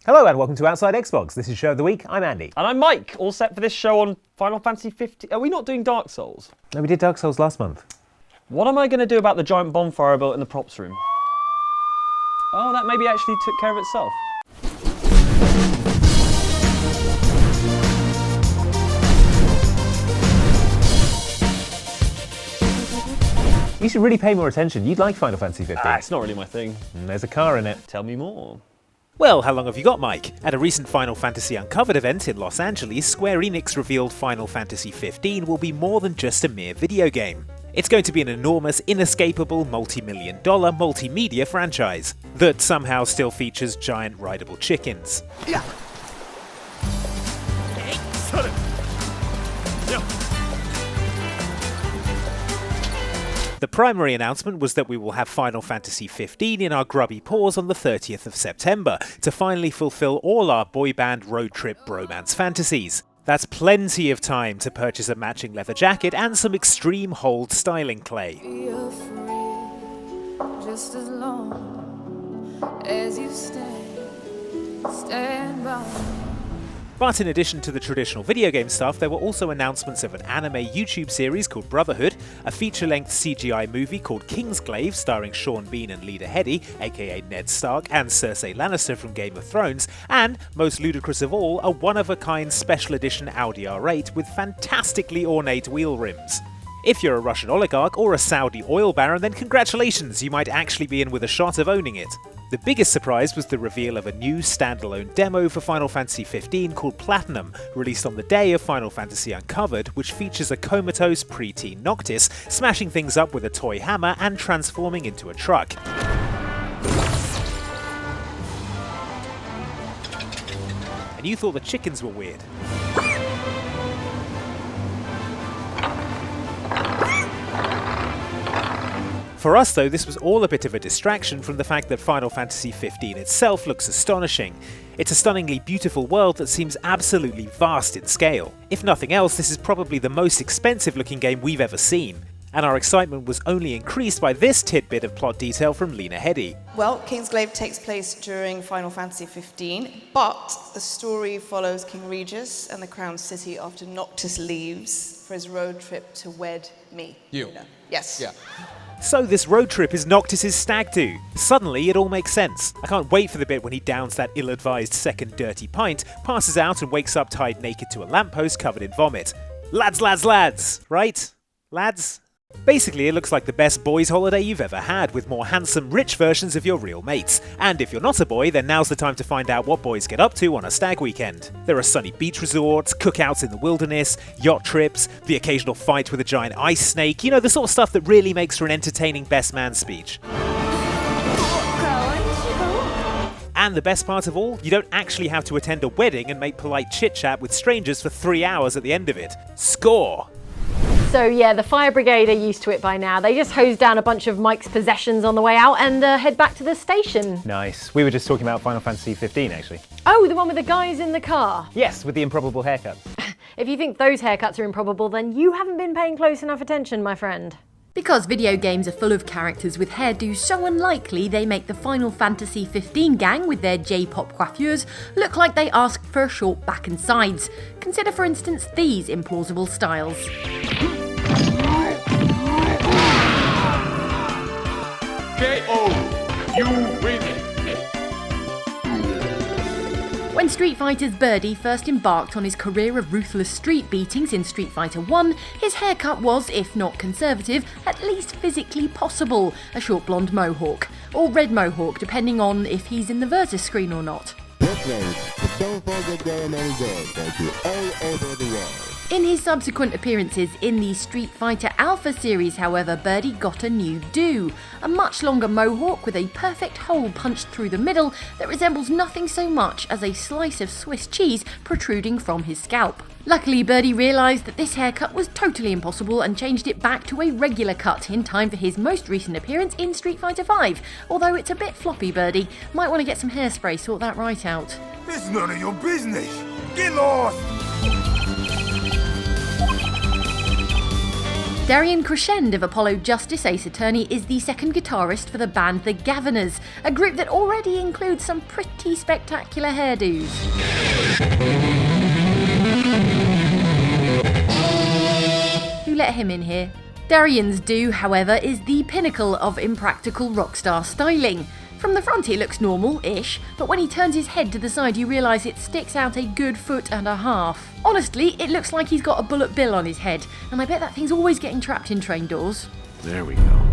Hello and welcome to Outside Xbox. This is Show of the Week. I'm Andy. And I'm Mike, all set for this show on Final Fantasy 15. Are we not doing Dark Souls? No, we did Dark Souls last month. What am I going to do about the giant bonfire I built in the props room? Oh, that maybe actually took care of itself. You should really pay more attention. You'd like Final Fantasy 15. It's not really my thing. There's a car in it. Tell me more. Well, how long have you got, Mike? At a recent Final Fantasy Uncovered event in Los Angeles, Square Enix revealed Final Fantasy 15 will be more than just a mere video game. It's going to be an enormous, inescapable, multi-million-dollar multimedia franchise that somehow still features giant rideable chickens. Yeah. The primary announcement was that we will have Final Fantasy 15 in our grubby paws on the 30th of September to finally fulfill all our boy band road trip bromance fantasies. That's plenty of time to purchase a matching leather jacket and some extreme hold styling clay. Be afraid, just as long as you stand by me. But in addition to the traditional video game stuff, there were also announcements of an anime YouTube series called Brotherhood, a feature-length CGI movie called Kingsglaive starring Sean Bean and Lena Headey, aka Ned Stark and Cersei Lannister from Game of Thrones, and, most ludicrous of all, a one-of-a-kind special edition Audi R8 with fantastically ornate wheel rims. If you're a Russian oligarch or a Saudi oil baron, then congratulations, you might actually be in with a shot of owning it. The biggest surprise was the reveal of a new standalone demo for Final Fantasy 15 called Platinum, released on the day of Final Fantasy Uncovered, which features a comatose preteen Noctis smashing things up with a toy hammer and transforming into a truck. And you thought the chickens were weird. For us though, this was all a bit of a distraction from the fact that Final Fantasy 15 itself looks astonishing. It's a stunningly beautiful world that seems absolutely vast in scale. If nothing else, this is probably the most expensive looking game we've ever seen. And our excitement was only increased by this tidbit of plot detail from Lena Headey. Well, Kingsglaive takes place during Final Fantasy 15, but the story follows King Regis and the Crown City after Noctis leaves for his road trip to wed me. You? Yes. Yeah. So this road trip is Noctis' stag do. Suddenly it all makes sense. I can't wait for the bit when he downs that ill-advised second dirty pint, passes out and wakes up tied naked to a lamppost covered in vomit. Lads, lads, lads! Right? Lads? Basically, it looks like the best boys' holiday you've ever had, with more handsome, rich versions of your real mates. And if you're not a boy, then now's the time to find out what boys get up to on a stag weekend. There are sunny beach resorts, cookouts in the wilderness, yacht trips, the occasional fight with a giant ice snake, you know, the sort of stuff that really makes for an entertaining best man speech. And the best part of all, you don't actually have to attend a wedding and make polite chit-chat with strangers for 3 hours at the end of it. Score! So yeah, the fire brigade are used to it by now. They just hose down a bunch of Mike's possessions on the way out and head back to the station. Nice. We were just talking about Final Fantasy 15 actually. Oh, the one with the guys in the car. Yes, with the improbable haircut. If you think those haircuts are improbable, then you haven't been paying close enough attention, my friend. Because video games are full of characters with hairdos so unlikely they make the Final Fantasy 15 gang with their J-pop coiffures look like they asked for a short back and sides. Consider for instance these implausible styles. KO! You win! When Street Fighter's Birdie first embarked on his career of ruthless street beatings in Street Fighter 1, his haircut was, if not conservative, at least physically possible, a short blonde mohawk, or red mohawk depending on if he's in the versus screen or not. In his subsequent appearances in the Street Fighter Alpha series, however, Birdie got a new do. A much longer mohawk with a perfect hole punched through the middle that resembles nothing so much as a slice of Swiss cheese protruding from his scalp. Luckily, Birdie realised that this haircut was totally impossible and changed it back to a regular cut in time for his most recent appearance in Street Fighter V. Although it's a bit floppy, Birdie. Might want to get some hairspray, sort that right out. It's none of your business! Get lost! Darian Crescend of Apollo Justice Ace Attorney is the second guitarist for the band The Gaviners, a group that already includes some pretty spectacular hairdos. Who let him in here? Darian's do, however, is the pinnacle of impractical rock star styling. From the front he looks normal-ish, but when he turns his head to the side you realise it sticks out a good foot and a half. Honestly, it looks like he's got a bullet bill on his head, and I bet that thing's always getting trapped in train doors. There we go.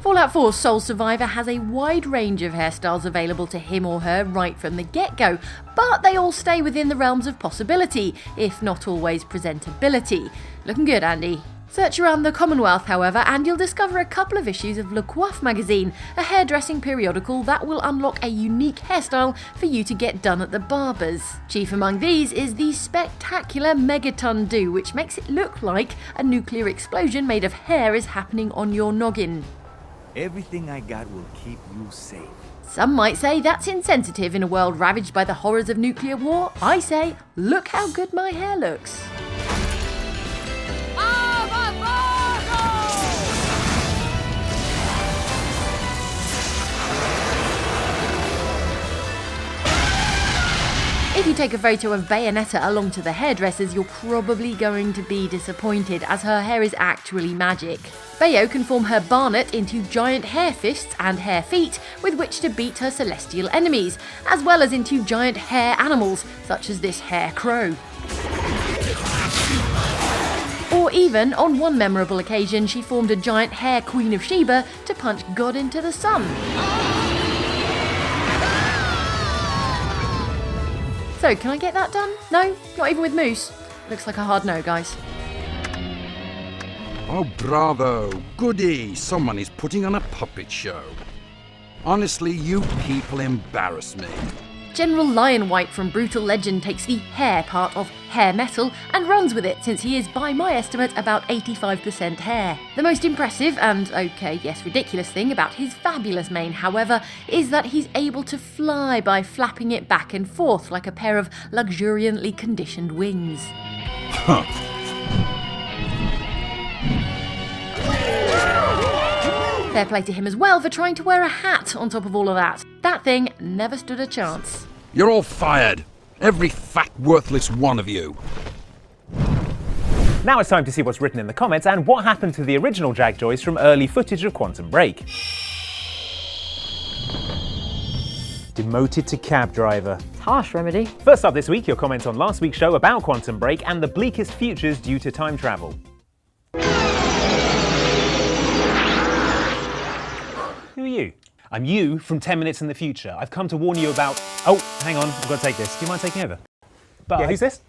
Fallout 4's Soul Survivor has a wide range of hairstyles available to him or her right from the get-go, but they all stay within the realms of possibility, if not always presentability. Looking good, Andy. Search around the Commonwealth, however, and you'll discover a couple of issues of Le Coiffe magazine, a hairdressing periodical that will unlock a unique hairstyle for you to get done at the barber's. Chief among these is the spectacular Megaton do, which makes it look like a nuclear explosion made of hair is happening on your noggin. Everything I got will keep you safe. Some might say that's insensitive in a world ravaged by the horrors of nuclear war. I say, look how good my hair looks. If you take a photo of Bayonetta along to the hairdressers, you're probably going to be disappointed, as her hair is actually magic. Bayo can form her Barnet into giant hair fists and hair feet with which to beat her celestial enemies, as well as into giant hair animals, such as this hair crow. Or even, on one memorable occasion, she formed a giant hair Queen of Sheba to punch God into the sun. So, can I get that done? No? Not even with Moose? Looks like a hard no, guys. Oh, bravo. Goody. Someone is putting on a puppet show. Honestly, you people embarrass me. General Lionwhyte from Brutal Legend takes the hair part of hair metal and runs with it, since he is, by my estimate, about 85% hair. The most impressive and, okay, yes, ridiculous thing about his fabulous mane, however, is that he's able to fly by flapping it back and forth like a pair of luxuriantly conditioned wings. Fair play to him as well for trying to wear a hat on top of all of that. That thing never stood a chance. You're all fired. Every fat, worthless one of you. Now it's time to see what's written in the comments and what happened to the original Jackjoys from early footage of Quantum Break. Demoted to cab driver. It's harsh, Remedy. First up this week, your comments on last week's show about Quantum Break and the bleakest futures due to time travel. Who are you? I'm you from 10 Minutes in the Future. I've come to warn you about... Oh, hang on, I've got to take this. Do you mind taking over? Bye. Yeah, who's this?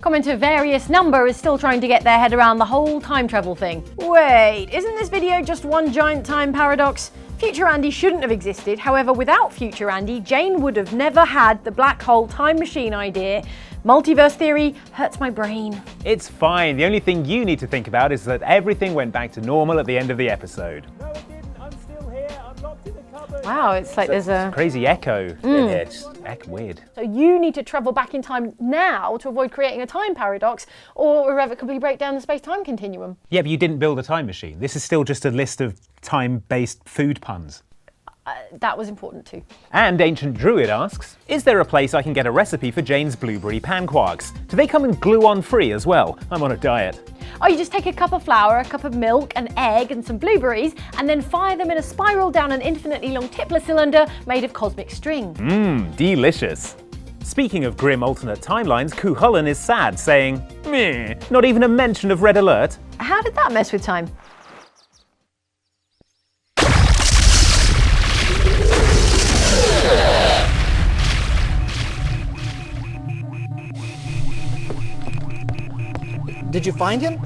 Commenter Various Number is still trying to get their head around the whole time travel thing. Wait, isn't this video just one giant time paradox? Future Andy shouldn't have existed. However, without Future Andy, Jane would have never had the black hole time machine idea. Multiverse theory hurts my brain. It's fine. The only thing you need to think about is that everything went back to normal at the end of the episode. No, it didn't. I'm still here. I'm locked in the cupboard. Wow, it's like there's a crazy echo in here. It's weird. So you need to travel back in time now to avoid creating a time paradox or irrevocably break down the space-time continuum. Yeah, but you didn't build a time machine. This is still just a list of time-based food puns. That was important too. And Ancient Druid asks, is there a place I can get a recipe for Jane's blueberry panquarks? Do they come in glue-on free as well? I'm on a diet. Oh, you just take a cup of flour, a cup of milk, an egg and some blueberries and then fire them in a spiral down an infinitely long Tipler cylinder made of cosmic string. Delicious. Speaking of grim alternate timelines, Kuhullen is sad, saying, meh, not even a mention of Red Alert. How did that mess with time? Did you find him?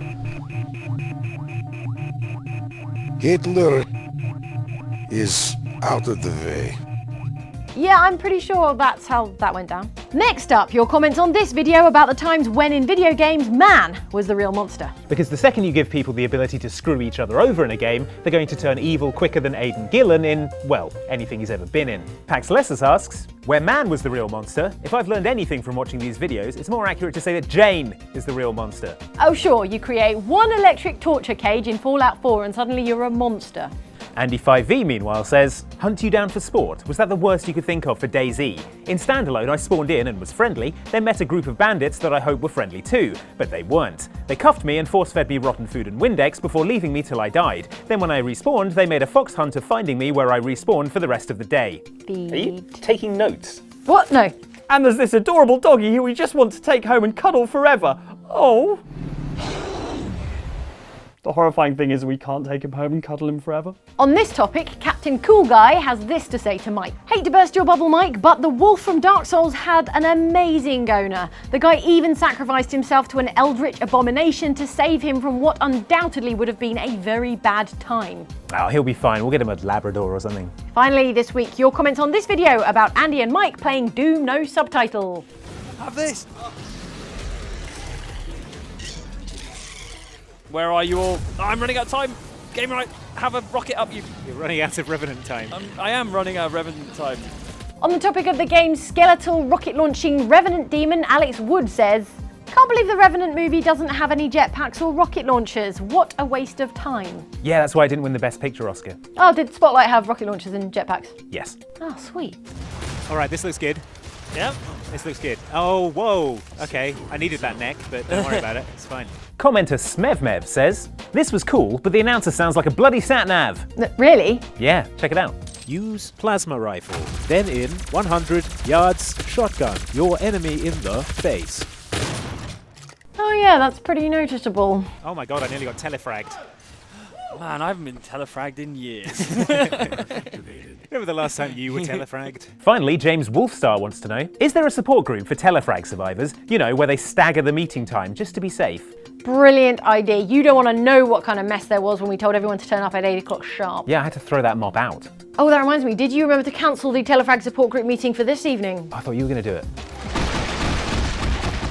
Hitler is out of the way. Yeah, I'm pretty sure that's how that went down. Next up, your comments on this video about the times when in video games, man was the real monster. Because the second you give people the ability to screw each other over in a game, they're going to turn evil quicker than Aidan Gillen in, well, anything he's ever been in. Pax Lessus asks, where man was the real monster, if I've learned anything from watching these videos, it's more accurate to say that Jane is the real monster. Oh sure, you create one electric torture cage in Fallout 4 and suddenly you're a monster. Andy5V meanwhile says, hunt you down for sport, was that the worst you could think of for DayZ? In standalone I spawned in and was friendly, then met a group of bandits that I hope were friendly too, but they weren't. They cuffed me and force-fed me rotten food and Windex before leaving me till I died. Then when I respawned, they made a fox hunt of finding me where I respawned for the rest of the day. Are you taking notes? What? No. And there's this adorable doggy who we just want to take home and cuddle forever. Oh. The horrifying thing is we can't take him home and cuddle him forever. On this topic, Captain Cool Guy has this to say to Mike. Hate to burst your bubble, Mike, but the wolf from Dark Souls had an amazing goner. The guy even sacrificed himself to an eldritch abomination to save him from what undoubtedly would have been a very bad time. Oh, he'll be fine. We'll get him a Labrador or something. Finally, this week, your comments on this video about Andy and Mike playing Doom No Subtitle. Have this. Where are you all? Oh, I'm running out of time. Game right. Have a rocket up, you. You're running out of Revenant time. I am running out of Revenant time. On the topic of the game's skeletal rocket-launching Revenant demon, Alex Wood says, can't believe the Revenant movie doesn't have any jetpacks or rocket launchers. What a waste of time. Yeah, that's why I didn't win the Best Picture Oscar. Oh, did Spotlight have rocket launchers and jetpacks? Yes. Oh, sweet. All right, this looks good. Yep. This looks good. Oh, whoa. Okay, I needed that neck, but don't worry about it. It's fine. Commenter Smevmev says, this was cool, but the announcer sounds like a bloody sat-nav. Really? Yeah, check it out. Use plasma rifle. Then in 100 yards shotgun. Your enemy in the face. Oh yeah, that's pretty noticeable. Oh my god, I nearly got telefragged. Man, I haven't been telefragged in years. Remember the last time you were telefragged? Finally, James Wolfstar wants to know, is there a support group for telefrag survivors? You know, where they stagger the meeting time just to be safe. Brilliant idea. You don't want to know what kind of mess there was when we told everyone to turn up at 8 o'clock sharp. Yeah, I had to throw that mop out. Oh, that reminds me. Did you remember to cancel the telefrag support group meeting for this evening? I thought you were going to do it.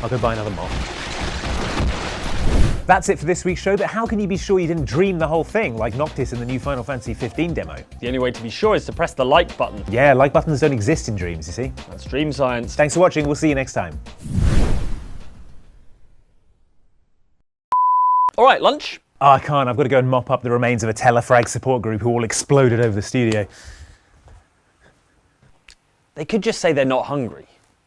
I'll go buy another mop. That's it for this week's show, but how can you be sure you didn't dream the whole thing, like Noctis in the new Final Fantasy 15 demo? The only way to be sure is to press the like button. Yeah, like buttons don't exist in dreams, you see. That's dream science. Thanks for watching, we'll see you next time. All right, lunch? Oh, I can't, I've got to go and mop up the remains of a telefrag support group who all exploded over the studio. They could just say they're not hungry.